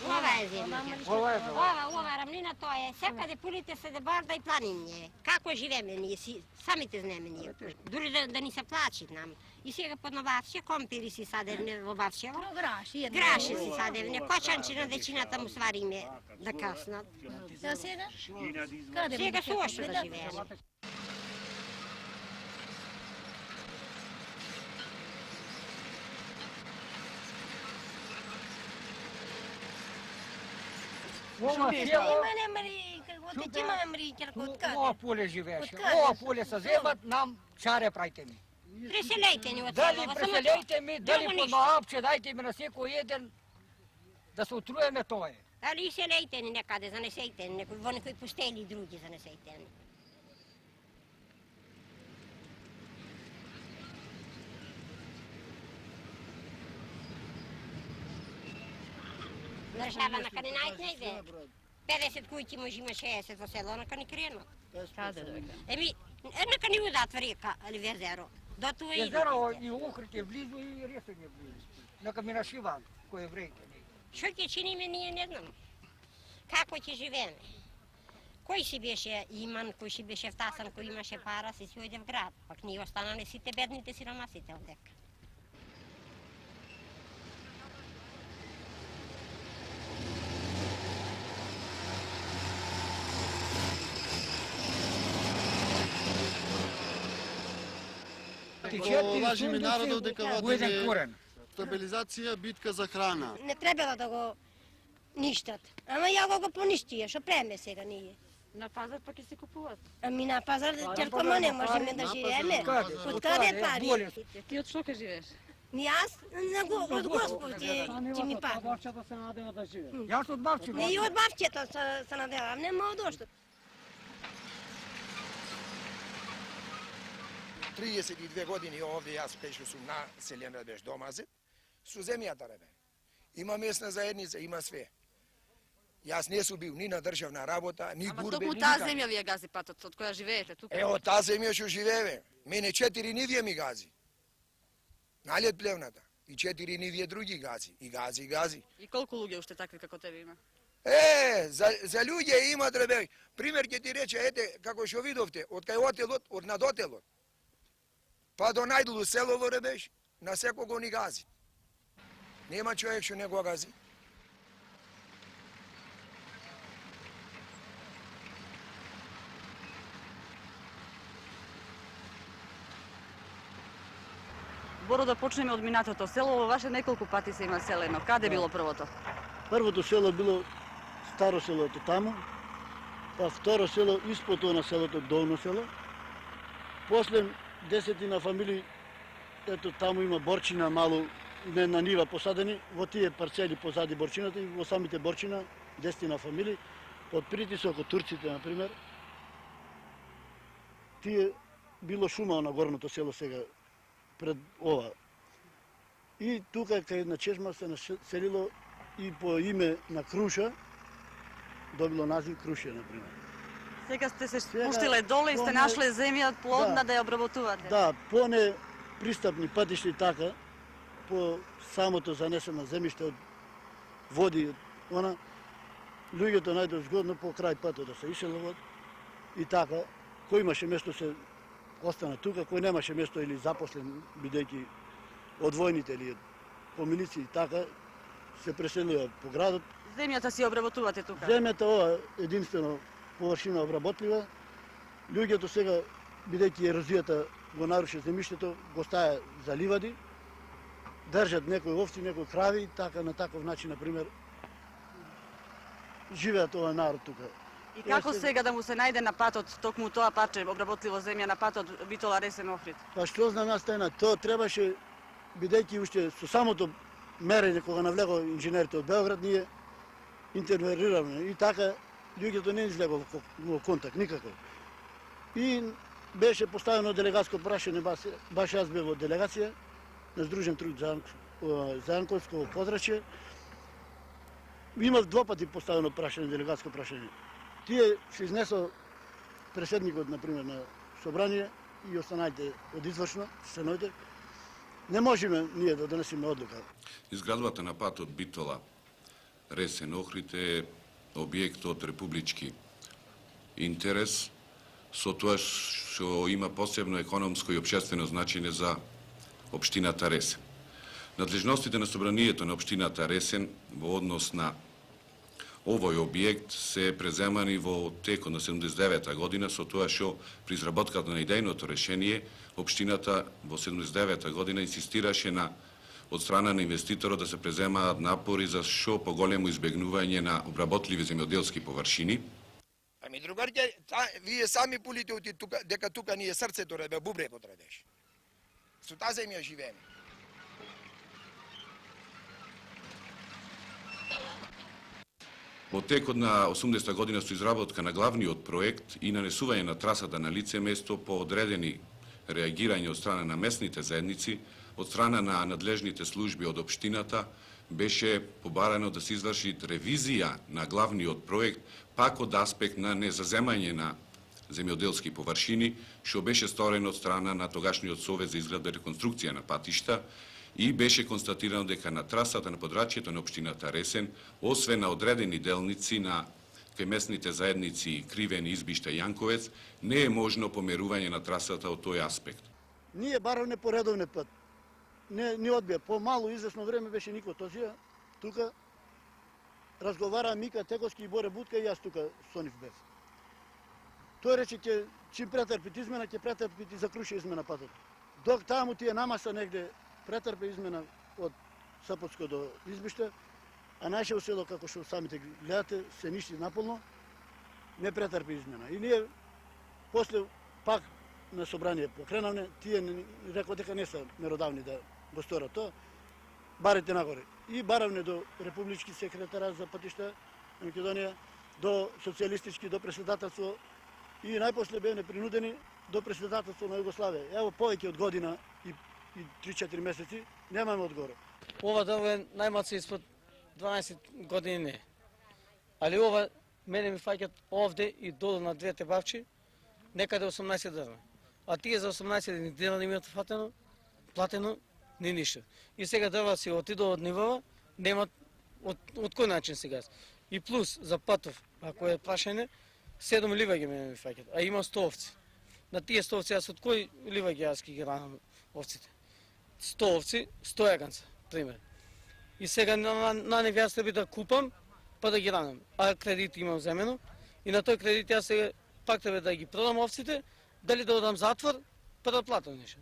Ova je zemlja. Ova ravnina, to je всякъде полите се да барда и планинje. Kako живееме ние, самите знаеме ние. Дори да ни се плачи нам. И сега подновавше, компири си садевне во Вавшево. Граши си садевне, кочанчи на дечината му свариме да каснат. А сега? Сега се още да живееме. Ова поле живееше. Ова поле се земат, нам чаре правите ми. Преселейте ни от Дали село. преселейте ми, дали по наапче, дайте ми на секој еден да се отруеме тоа е. Дали селейте ни некаде, занесейте ни, во некои пустели други занесейте ни. Държава на къде не иде. 50 кујки може има 60 во село, на къде крено. Каде да га? Еми, на къде удат река или езеро. До тоа иде. Езеро и Охрид е близо и Ресен е близо. Нека ми нашива кој евреите. Што ќе чиниме ние не знам. Како ќе живееме? Кој си беше иман, кој си беше втасан, кој имаше пара, си ојде в град. Пак ние останале сите бедните сиромасите овдека. Лажиме народот дека еден корен. Стабилизација, битка за храна. Не требало да го ништат. Ама ја го поништија, што преме сега ние? На пазар пак ќе се купуваат. Ами на пазар теркомо не можеме да живееме. Од каде пари? Ти од што ке живееш? Ни аз од Господ ќе ми пак. Јас од Бавче. Не и од бавчето се надевам, нема од ошто. 32 години овде јас пеше сум населен ребеш домазет, со земјата ребе. Има местна заедница, има све. Јас не сум бил ни на државна работа, ни Ама гурбе, токму ни таа никаде. земја ви ја гази патот од која живеете тука. Ево таа земја што живееме. Мене 4 нивија ми гази. Налет плевната. И 4 нивија други гази. И гази, и гази. И колку луѓе уште такви како тебе има? За луѓе има ребе. Пример ќе ти рече, ете, како што видовте, од кај отелот, од надотелот. Па до најдолу селово ребеш, на секого ни гази. Нема човек што не го гази. Боро, да почнеме од минатото. Село во ваше неколку пати се има селено. Каде било првото? Првото село било старо селото таму, па второ село испод тоа на селото Долно село. После 10 фамилии, ето таму има борчина малу, не на нива посадени, во тие парцели позади борчината и во самите борчина 10 фамилии, под притисок од турците, например. Тие било шума на горното село сега, пред ова. И тука кај на Чешма се населило и по име на Круша, добило назив Круше, например. Сега сте се спуштиле доле и сте нашле земја плодна да ја обработувате. Да, по не пристапни патишти така, по самото занесено земјиште од води, она, луѓето најдош згодно по крај патот да се иселуват и така, кој имаше место се остана тука, кој немаше место или запослен, бидејќи од војните или по милиција и така, се преселува по градот. Земјата си обработувате тука? Земјата ова единствено површина обработлива. Луѓето сега, бидејќи ерозијата го наруши земјиштето, го стаја за ливади, држат некои овци, некои крави, така на таков начин, например, живеат ова народ тука. И како сега да му се најде на патот, токму тоа парче обработливо земја на патот Битола Ресен Охрид? Па што знам јас тајна, тоа требаше, бидејќи уште со самото мерење кога навлего инженерите од Белград, ние интервенираме и така луѓето не излего во контакт никаков. И беше поставено делегатско прашање, баш јас бев во делегација на Сдружен труд за Јанковско подрачје. Имав двопати поставено прашање, делегатско прашање. Тие се изнесо преседникот, например, на собрание и останалите од извршно, членовите. Не можеме ние да донесеме одлука. Изградбата на патот Битола Ресен Охрид е објект од републички интерес, со тоа што има посебно економско и општествено значење за општината Ресен. Надлежностите на собранието на општината Ресен во однос на овој објект се преземани во текот на 79 година, со тоа што при изработката на идејното решение општината во 79 година инсистираше од страна на инвеститорот да се преземаат напори за што поголемо избегнување на обработливи земјоделски површини. Ами другарите, вие сами пулите дека тука ни е срцето, ребе, бубрекот, ребеш. Со таа земја живееме. Во текот на 80 година со изработка на главниот проект и нанесување на трасата на лице место по одредени реагирање од страна на местните заедници, од страна на надлежните служби од општината, беше побарано да се изврши ревизија на главниот проект, пак од аспект на незаземање на земјоделски површини, што беше сторено од страна на тогашниот Совет за изгледа реконструкција на патишта, и беше констатирано дека на трасата на подрачјето на општината Ресен, освен на одредени делници на кај местните заедници Кривен, Избишта и Јанковец, не е можно померување на трасата од тој аспект. Ние баравме по редовне пат. Не одбија. По мало известно време беше Нико Тозија. Тука разговара Мика Тековски и Боре Будка и јас тука со нив бев. Тој рече ќе чим претрпит измена, ќе претрпит и закруши измена патот. Док таму тие намаса негде претрпе измена од Сапотско до Избиште, а нашето село, како што самите гледате, се ништи наполно, не претрпи измена. И ние после пак на собрание покренавне, тие рекоа дека не се меродавни да го сторат тоа, барите нагоре. И баравне до републички секретарат за патишта на Македонија, до социјалистички, до председателство и најпосле бевме принудени до председателство на Југославија. Ево повеќе од година и 3-4 месеци немаме одговор. Ова дрво е најмалку испод 12 години не. Али ова мене ми фаќат овде и долу на двете бавчи некаде 18 дрва. А тие за 18 дена не ми фатено, платено ни ништо. И сега дрва си отидува од нивова, немат од кој начин сега. И плюс за патов, ако е прашање, 7 ливаѓи мене ми фаќат, а има 100 овци. На тие 100 овци јас од кој ливаѓи јас ги ранам овците? 100 овци, 100 јаганца, пример. И сега на нив јас треба да купам, па да ги ранам. А кредит имам земено и на тој кредит јас сега пак треба да ги продам овците, дали да одам затвор, па да платам нешто.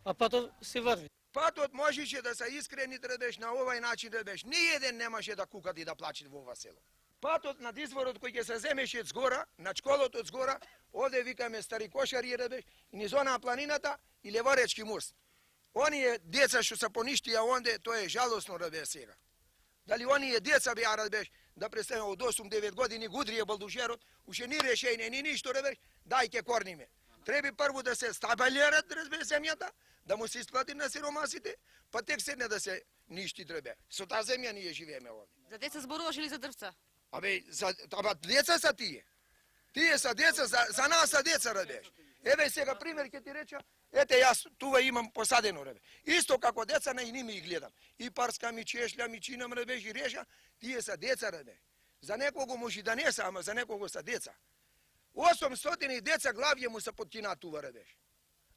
А патот се врви. Патот можеше да се искрени, требеш на овај начин, требеш. Ниједен немаше да кукат и да плачи во ова село. Патот над изворот кој ќе се земеше од згора, на школот од згора, оде викаме стари кошари, требеш, и низ онаа планината и Леваречки мост. Оние деца што се поништија онде, тоа е жалосно, ребе, сега. Дали оние деца беа, ребеш, да представиме од 8-9 години, гудрија балдужерот, уште ни решење, ни ништо, ребеш, дај ке корниме. Треба прво да се стабилират, ребе, земјата, да му се исплати на сиромасите, па тек седне да се ништи, ребе. Со таа земја ние живееме овде. За деца зборуваш или за дрвца? Абе, деца са тие. Тие са деца, за нас са деца, ребеш. Еве сега пример ќе ти речам, ете јас тува имам посадено, ребе. Исто како деца на и ними ги гледам. И парска ми чешља, ми чинам, ребе, и реша, тие са деца, ребе. За некого може да не са, ама за некого са деца. 800 деца главје му се подкинатува, ребе.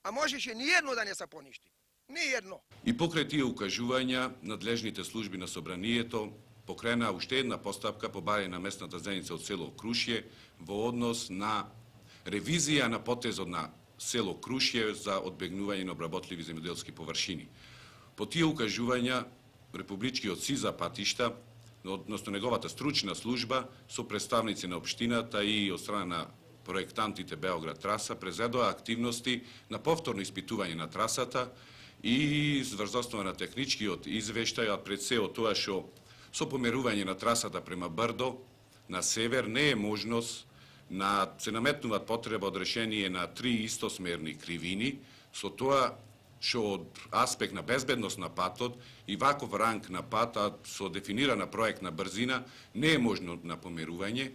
А можеше ни едно да не се поништи. Ни едно. И покрај тие укажувања, надлежните служби на собранието покрена уште една постапка по барање на местната заедница од село Крушје во однос на ревизија на потезот на село Крушје за одбегнување на обработливи земјоделски површини. По тие укажувања, Републичкиот СИЗА патишта, односно неговата стручна служба, со представници на општината и од страна на проектантите Београд траса, презедоа активности на повторно испитување на трасата и врз на техничкиот извештај, а пред се од тоа што со померување на трасата према Брдо на север не е можност се наметнуваат потреба од решение на 3 истосмерни кривини, со тоа што од аспект на безбедност на патот и ваков ранг на пат, а со дефинирана проектна брзина, не е можно на померување.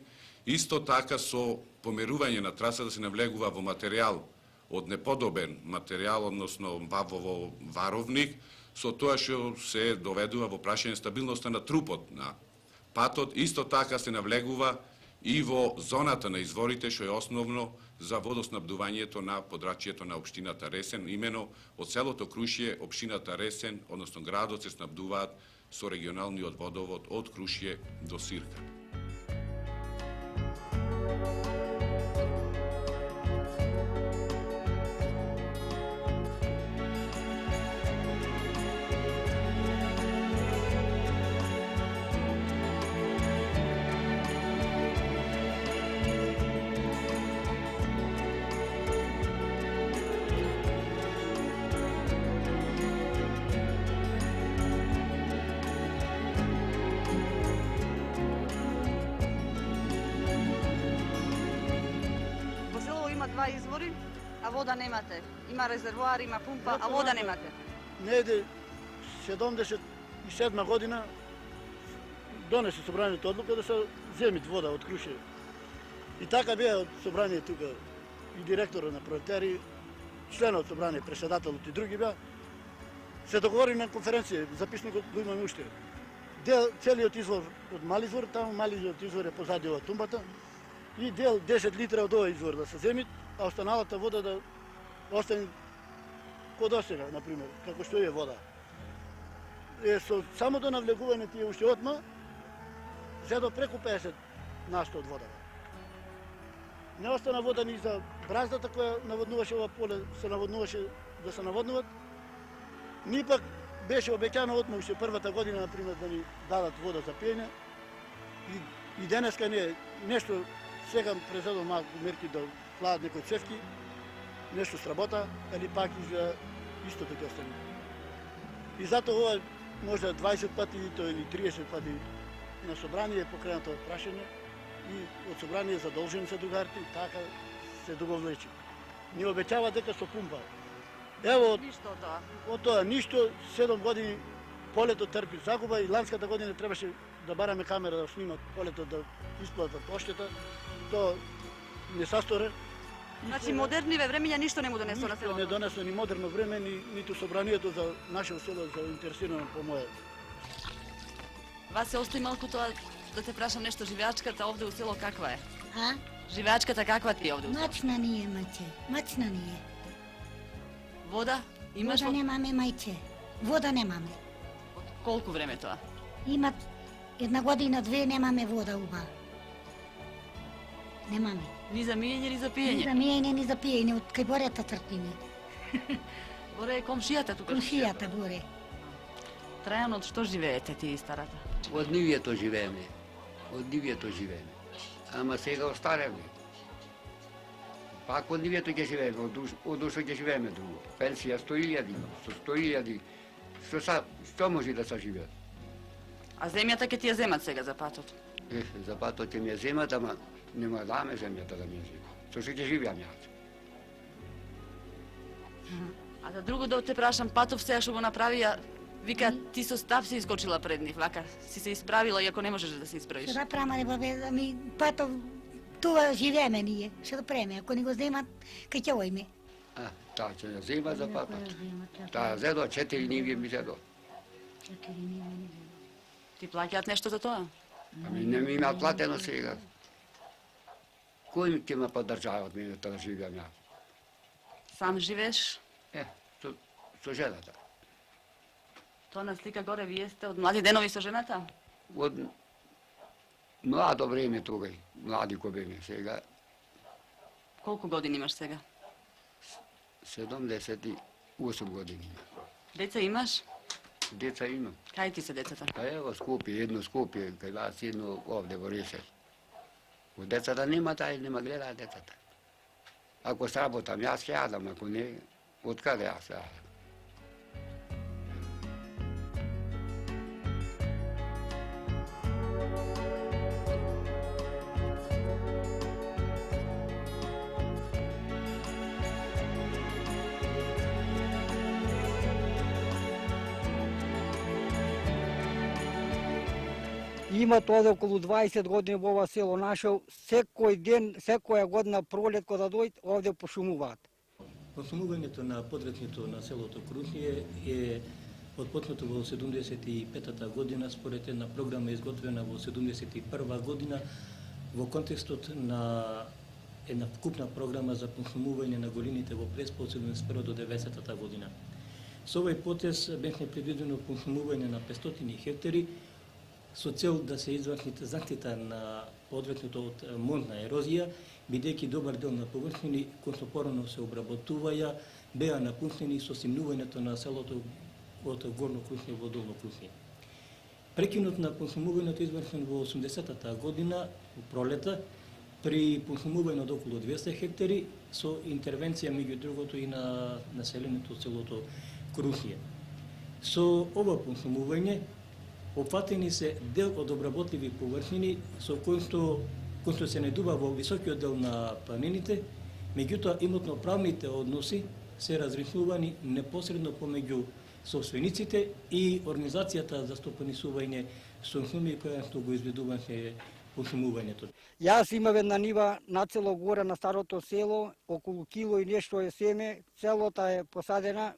Исто така со померување на трасата се навлегува во материјал од неподобен материјал, односно во варовник, со тоа што се доведува во прашање стабилноста на трупот на Патот исто така се навлегува и во зоната на изворите, што е основно за водоснабдувањето на подрачјето на општината Ресен. Имено од селото Крушје, општината Ресен, односно градот, се снабдуваат со регионалниот водовод од Крушје до Сирка. Во село има два извори, а вода немате. Има резервоар, има пумпа, а вода немате. Неде 77 година донесе собранието одлука да се земит вода од Крушје. И така беа од собрание тука и директора на проектери, членот собрание, председателот и други беа. Се договори на конференција, записникот го имаме уште. Целиот извор од мали извор, таму малиот извор е позади од тумбата, и дел 10 литра од овој извор да се земит, а останалата вода да остане ко досега, например, како што е вода. Со самото навлегување тие уште отма, зедо преку 50 насто од водата. Не остана вода ни за браздата која наводнуваше ова поле, се наводнуваше да се наводнуват, ни пак беше обеќано отма уште првата година, например, да ни дадат вода за пиење. И денеска не е нешто, сега презедо малку мерки да владат некои цевки, нешто сработа, или пак изгледа исто така остане. И затоа ова може 20 пати или 30 пати на собрание е покренато прашање и од собрание задолжени се другарите и така се договлечи. Ни обеќава дека со пумпа. Ево, Ништо од тоа. од тоа ништо, 7 години полето трпи загуба и ланската година требаше да бараме камера да снимат полето да исплатат оштета. Тоа не састоре. Значи модерниве времења ништо не му донесо на Ништо не селото. донесо ни модерно време, ниту собранието за наше село заинтересирано по моје. Вас се остави малку тоа да те прашам нешто, живеачката овде у село каква е? А? Живеачката каква ти е овде у село? Мачна ни е, мајче. Мачна ни е. Вода? Имаш Вода немаме, мајче. Вода немаме. колку време тоа? Има една година, две немаме вода уба. Немаме. Ни за миење, ни за Ни пиење. за миење, ни за пиење, од кај борета трпиме. Горе е комшијата тука. Комшијата горе. Трајан, од што живеете ти и старата? Од нивието живееме. Од нивието живееме. Ама сега остареме. Пак од нивието ќе живееме, од уште ќе живееме друго. Пенсија 100.000 има, со 100.000. Што може да се живее? А земјата ќе ти ја земат сега за патот? За патот ќе ми ја земат, ама нема даме земјата да ми ја земат. Со што ќе живеам јас? А за друго да те прашам, Патов сега што го направија, вика ти со стап си искочила пред нив, вака си се исправила иако не можеш да се исправиш. Што да прамане, бабе, ами пато тоа живееме ние. Што да преме, ако ни го земат, кај ќе ојме. Таа ќе ја зема за патот. Таа зедо, 4 ниви ми зедо. Ти плаќаат нешто за тоа? Ами не ми има платено сега. Кој ќе ме поддржава од мене да живеам јас? Сам живееш? Со жената. Тоа на слика горе вие сте од млади денови со жената? Од младо време тогај, млади кој беме сега, Колку години имаш сега? 78 години. Деца имаш? Деца имам. Кај ти се децата? Па ево Скопје, едно Скопје, кај вас едно овде во Ресен. Од децата нема тај, нема гледаат децата. Ако сработам, јас ќе јадам, ако не, од каде јас ќе јадам? Има тоа околу 20 години во ова село наше, секој ден, секоја година пролет кога дојдат, овде пошумуваат. Пошумувањето на подрачњето на селото Крушје е отпочнато во 75-та година според една програма изготвена во 71 година во контекстот на една вкупна програма за консумување на голините во Преспа од 71 до 90-та година. Со овој потез бевме предвидено консумување на 500 хектари со цел да се изврши заштита на подвекнато од монтна ерозија, бидејќи добар дел на површини кои порано се обработуваја, беа напуштени со симнувањето на селото од Горно Крушње во Долно Крушње. Прекинот на консумувањето извршен во 80-та година, во пролета, при консумување од околу 200 хектари, со интервенција меѓу другото и на населението од селото Крушње. Со ова консумување опфатени се дел од обработливи површини со кои што се најдува во високиот дел на планините, меѓутоа имотно-правните односи се разрешувани непосредно помеѓу собствениците и Организацијата за стопанисување со шуми која што го изведуваше консумувањето. Јас имав една нива нацело горе на старото село, околу кило и нешто е семе, целота е посадена.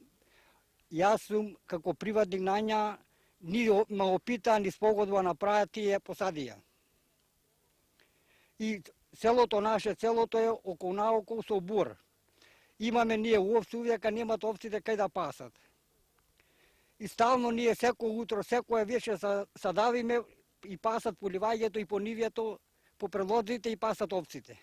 Јас сум како приватник нања, ни ма опита, ни спогодба направи, тие посадија. И селото наше, целото е околу наоколу со бур. Имаме ние овци, увека немат овците кај да пасат. И стално ние секој утро, секој вечер садавиме и пасат по ливаѓето и по нивјето, по прелодите и пасат овците.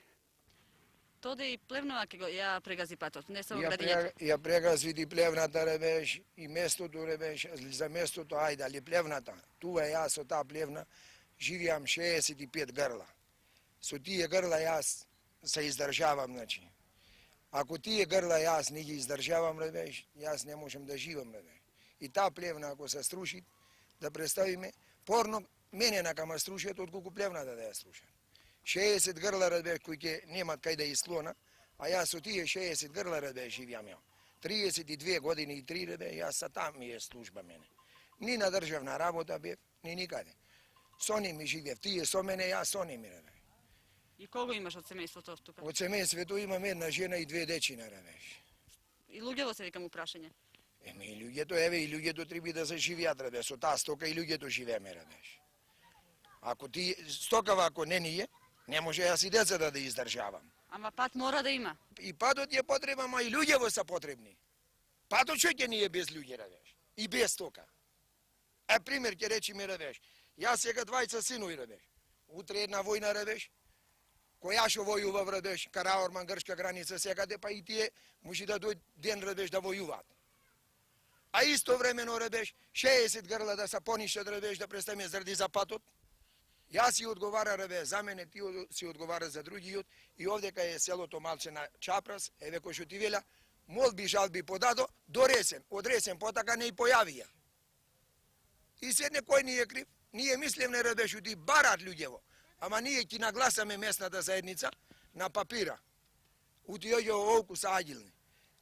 Тоде и плевнува ке го ја прегази патот, не само градињето. Ја прегази и плевната ребеш, и местото ребеш, за местото ајде, али плевната. Туа јас со таа плевна живеам 65 грла. Со тие грла јас се издржавам, значи. Ако тие грла јас не ги издржавам, ребеш, јас не можам да живам, ребеш. И таа плевна ако се струши, да представиме, порно мене на кама струшат, отколку плевната да ја струшат. 60 грла ребеш кои ќе немат кај да изслона, а јас со тие 60 грла ребеш живеам ја. 32 години и 3 ребеш, јас са там ми е служба мене. Ни на државна работа бев, ни никаде. Со ними живеев, тие со мене, јас со ними ребеш. И кого имаш од семејството тука? Од семејството имам една жена и 2 дечина ребеш. И луѓето се викам упрашање. Еми и луѓето, еве и луѓето треба да се живеат ребеш, со таа стока и луѓето живееме ребеш. Ако ти стокава ако не ние, не може јас и децата да издржавам. Ама пат мора да има. И патот е потребен, ама и луѓево се потребни. Патот што ќе ни е без луѓе ребеш? И без стока. Пример ќе речеме ребеш. Јас сега 20 синови ребеш. Утре една војна ребеш. Која што војува ребеш, Караорман, грчка граница секаде, па и тие може да дојде ден ребеш да војуваат. А истовремено ребеш, 60 грла да се понишат ребеш, да представиме заради за патот. Јас си одговара ребе за мене, ти си одговара за другиот и овдека е селото малче на Чапрас, еве кој што ти веля, молби жалби подадо, до Ресен, од Ресен потака не и појавија. И седне кој ни е крив? Ние мислевме ребе што ти барат луѓево, ама ние ќе нагласаме местната заедница на папира. Утиоѓе овку са агилни,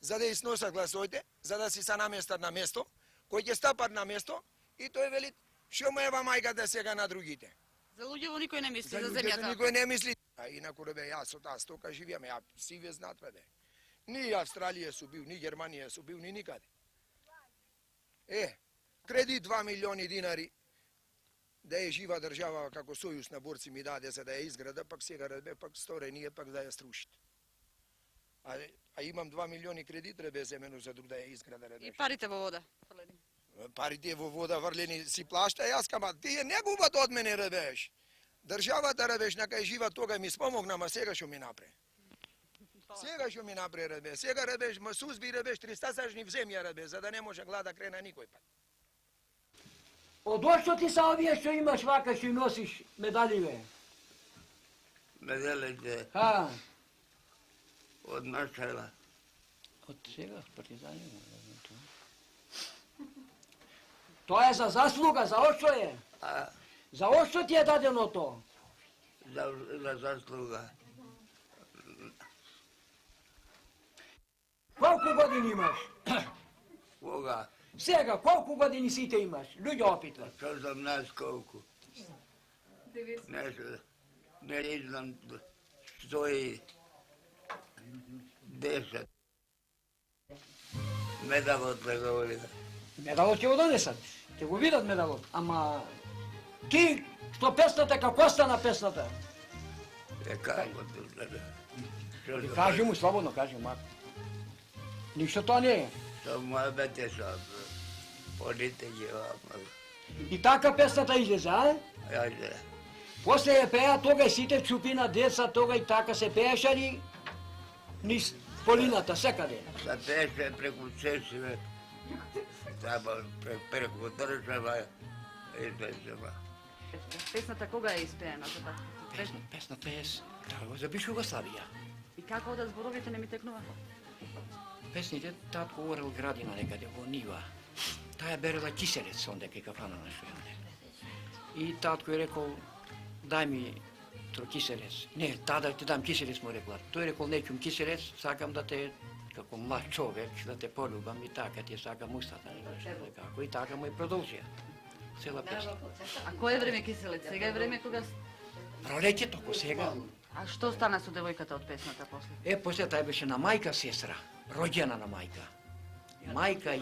за да исносат гласоите, за да си се наместат на место, кој ќе стапат на место и тој вели, што му ева мајката сега на другите. За луѓево никој не мисли, за луѓето земјата. никој не мисли. А инаку ребе, јас со таа стока живеам, ја си ве знат ребе. Ни Австралија су бил, ни Германија су бил, ни никаде. Кредит 2 милиони динари, да е жива држава како сојуз на борци ми даде за да ја изграда, пак сега ребе, пак сторение, пак да ја струшит. А имам 2 милиони кредит ребе земено за друг да ја изграда ребе. И парите во вода. Парите во вода врлени си плашта, јас кама, тие не губат од мене ребеш. Државата ребеш, на кај жива тога ми спомогна, ма сега што ми напре. Сега што ми напре ребеш, сега ребеш, ма сузби ребеш, 300 сажни в земја ребеш, за да не може глада крена никој пат. Од што ти са овие што имаш вака што носиш медаливе? Медалите Ха, од начала. од сега партизани. Тоа е за заслуга, за што е? За што ти е дадено тоа? За заслуга. Колку години имаш? Кога? Сега, колку години сите имаш? Луѓе опитват. Што знам нас колку? Не знам, 110. Медалот да говори. Медалот ќе го донесат. Ќе го видат медалот. Ама ти што песната, како стана песната? Кажи му слободно, кажи му. Ништо тоа не е. И така песната излезе, а? После ја пеа, тогаш сите чупина, деца, тогаш така се пееше ли низ полината, секаде. Се пееше преку Цесиве, преку држава и држава. Песната кога е испеена? Песната е за бивша Југославија. И како одат зборовите, не ми текнува? Песните, татко орел градина некаде во нива. Таа берела киселец онде кај кафана на Шујане. И татко е рекол, дај ми киселец. Не, да ти дам киселец, му рекла. Тој рекол, неќум киселец, сакам да те, како млад човек, да те полюбам и така ти сакам устата. И така му и продолжија. Цела песна. А кој е време киселец? Сега е време кога... Пролеќето, ко сега. А што стана со девојката од песната после? После тај беше на мајка сестра, роѓена на мајка. Мајка и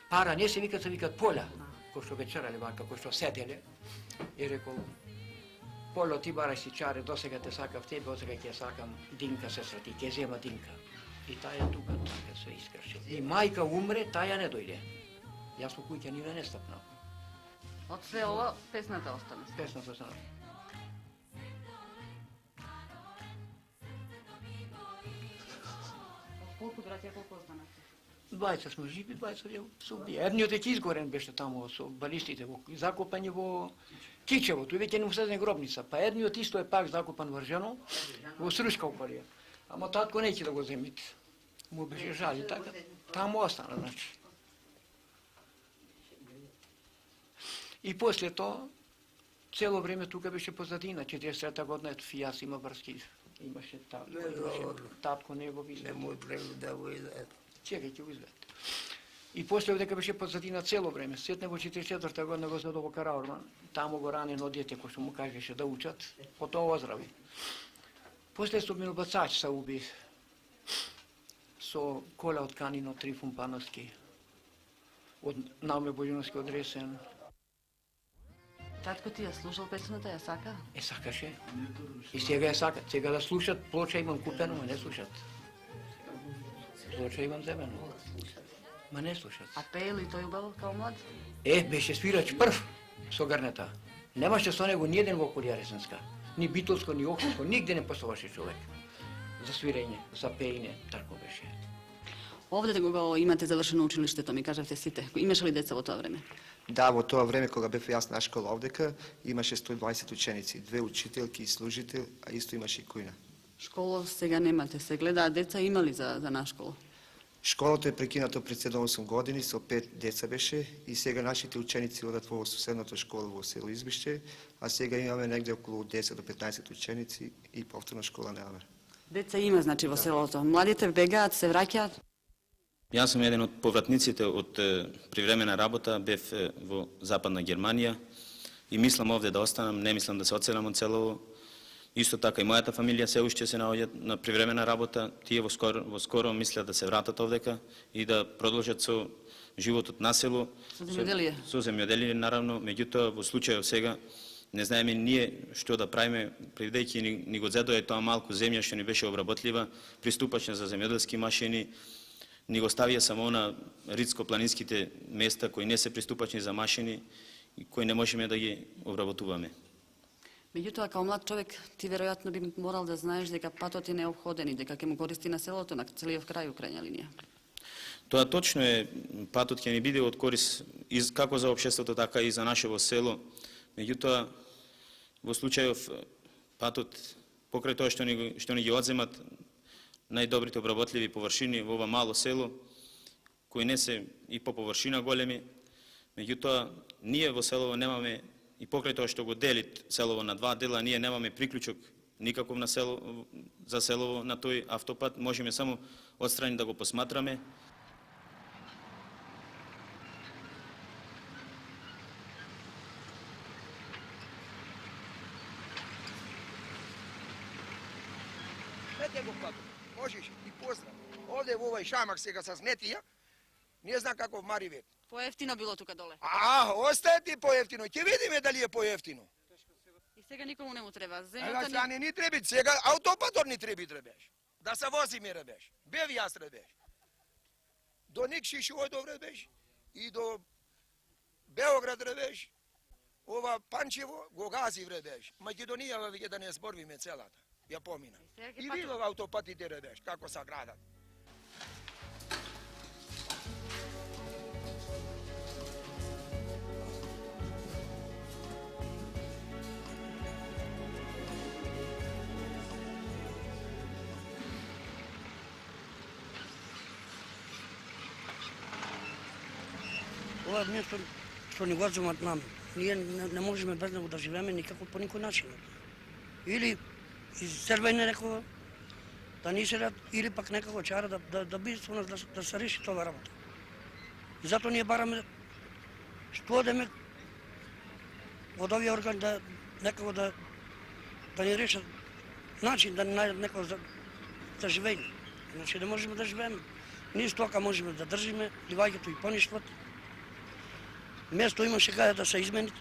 пара не се викат, се викат Поля, кој што вечерале вака, кој што седеле. И рекол, Поло, ти барај си чаре, досега те сакав тебе, од сега ќе сакам Динка, сестра ти, ќе зема Динка. И таја тука се искрши. И мајка умре, таја не дојде. Јас во куќа ниве не стапнав. Од све ова, песната остана. Песната остана. Колку браќа, колку останате? 20 сме живи, 20 се убија. Едниот е изгорен беше таму со балистите, закопани во Кичево, тој веќе не му седне гробница. Па едниот исто е пак закопан вржено во Срушка околија. Ама татко неќе да го земите. Му беше жали, така. Таму остана, значи. И после тоа, цело време тука беше позадина, 43-та година, ето јас има врски. Имаше татко не го виде. Не му треба да го изглед. Чекај, ќе го изглед. И после дека беше позадина цело време, сетне во 44-та година го зедо во Караорман, таму го ранено дете кој што му кажеше да учат, потоа оздрави. После со минобацач се уби со кола од Канино Трифун Пановски, од Науме Бојуновски одресен. Татко ти ја слушал песната, ја сака? Сакаше. И сега ја сака. Сега да слушат, плоча имам купено, ма не слушат. Плоча имам земено. Ма не слушат. А пее ли тој убаво као млад? Беше свирач прв со гарнета. Немаше со него ни еден во околија Ресенска. Ни Битолско, ни Охридско, нигде не поставаше човек. За свирење, за пеење, тако беше. Овде го имате завршено училиштето, ми кажавте сите. Имаше ли деца во тоа време? Да, во тоа време кога бев јас на школа овдека, имаше 120 ученици, 2 учителки и служител, а исто имаше и кујна. Школа сега немате, се гледаат деца, има ли за на школа? Школата е прекинато пред 7-8 години, со 5 деца беше и сега нашите ученици одат во соседната школа во село Избиште, а сега имаме негде околу 10 до 15 ученици и повторна школа немаме. Деца има, значи, во селото. Младите бегаат, се враќаат? Јас сум еден од повратниците од привремена работа, бев во Западна Германија и мислам овде да останам, не мислам да се одселам од селово. Исто така и мојата фамилија се уште се наоѓаат на привремена работа, тие во скоро мислат да се вратат овдека и да продолжат со животот на село. Со земјоделие? Со земјоделие, наравно, меѓутоа во случајот сега не знаеме ние што да правиме, бидејќи ни го зедоја тоа малку земја што ни беше обработлива, приступачна за земјоделски машини, ни го ставија само на ридско-планинските места кои не се приступачни за машини и кои не можеме да ги обработуваме. Меѓутоа, као млад човек, ти веројатно би морал да знаеш дека патот е неопходен и дека ќе му користи на селото, на целиот крај, крајна линија. Тоа точно е, патот ќе ни биде од корис како за општеството, така и за нашево село. Меѓутоа, во случајов патот, покрај тоа што ни ги одземат најдобрите обработливи површини во ова мало село, кои не се и по површина големи, меѓутоа, ние во селово немаме, и покрај тоа што го дели селово на два дела, ние немаме приклучок никаков на за селово на тој автопат, можеме само отстрани да го посматраме. Мете го патот, можеш и поздрав. Овде во овој шамак сега со сметија, не знам каков Маривет. По-ефтино било тука доле. Остае ти по-ефтино. Ќе видиме дали е по-ефтино. И сега никому не му треба. Ева Земјата сега не ни треби, сега аутопатор ни треби требеш. Да се возиме ребеш. Бев јас ребеш. До Никшиш одов ребеш и до Београд ребеш. Ова Панчево го гази ребеш. Македонија веќе да не зборвиме целата. Ја помина. И видов аутопатите ребеш како се градат. Ова место што ни го земат нам, ние не можеме без него да живееме никако по никој начин. Или изцервање некого, да ни селат, или пак некако чара да биде со нас да се реши тоа работа. И затоа ние бараме што одеме од овие органи да некако да ни решат начин, да ни најдат некако за живење. Иначе не можеме да живееме. Ние стока можеме да држиме, луѓето и поништват. Место имаше каде да се измени.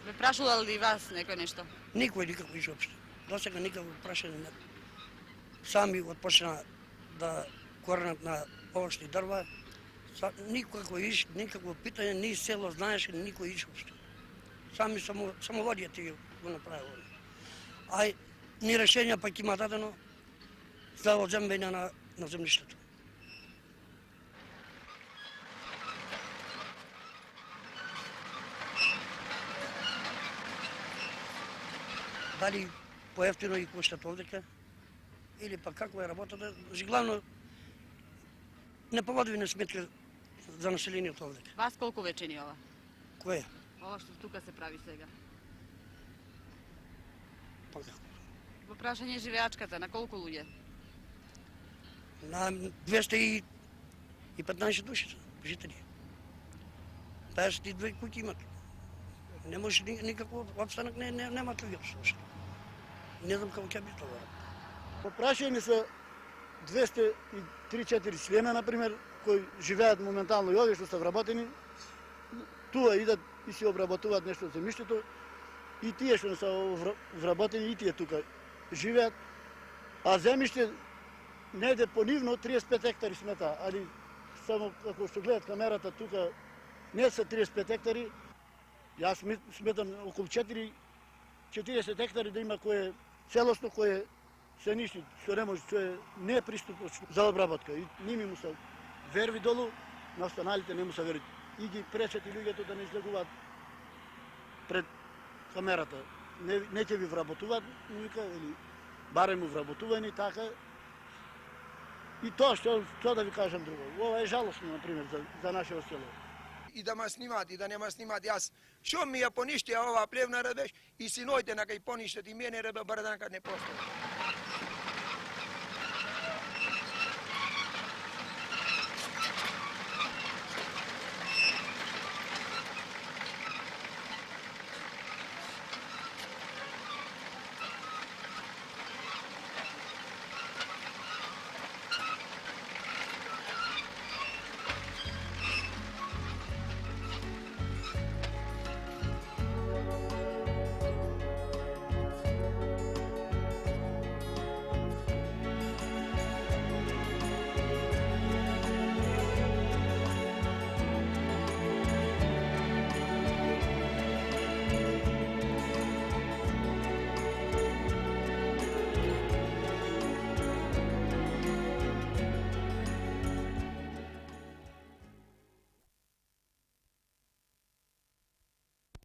Ве прашувал ли вас некој нешто? Никој никако изопшто. До сега никако прашање не. Сами отпочна да коренат на овошни дрва. Никакво питање, ни село знаеше, никој изопшто. Сами самоводијата го направило. А ни решение пак има дадено за одземвање на земјиштето. Дали поевтино и коштат овдека, или пак како е работата, главно не поводиме на сметка за населението овдека. Вас колку вече ни ова? Кое? Ова што тука се прави сега. Па како? Во прашање живеачката, на колку луѓе? На 215 души жители. 52 куќи имат. Не може никакво обстанок, нема луѓе обслужени. Не знам како ќе би тоа. Попрашајме се 203-4 члена, например, кои живеат моментално и овие што се вработени, туа идат и си обработуваат нешто од земјиштето, и тие што не се вработени, и тие тука живеат, а земјиште негде понивно 35 хектари смета, али само како што гледат камерата тука, не се 35 хектари, јас сметам околу 40 хектари да има кое целосно, кое се нишни, што не може, што е неприступно за обработка. И ними му се верви долу, на останалите не му се верви. И ги пречат и луѓето да не излегуваат пред камерата. Не ќе ви вработуваат, или барем му вработувани, така. И тоа што да ви кажам друго. Ова е жалостно, например, за нашето село. И да ма снимат, и да не ма снимат. Јас, шо ми ја поништија ова плевна ребеш, и синоите на кај поништат и мене ребе барданка не постои.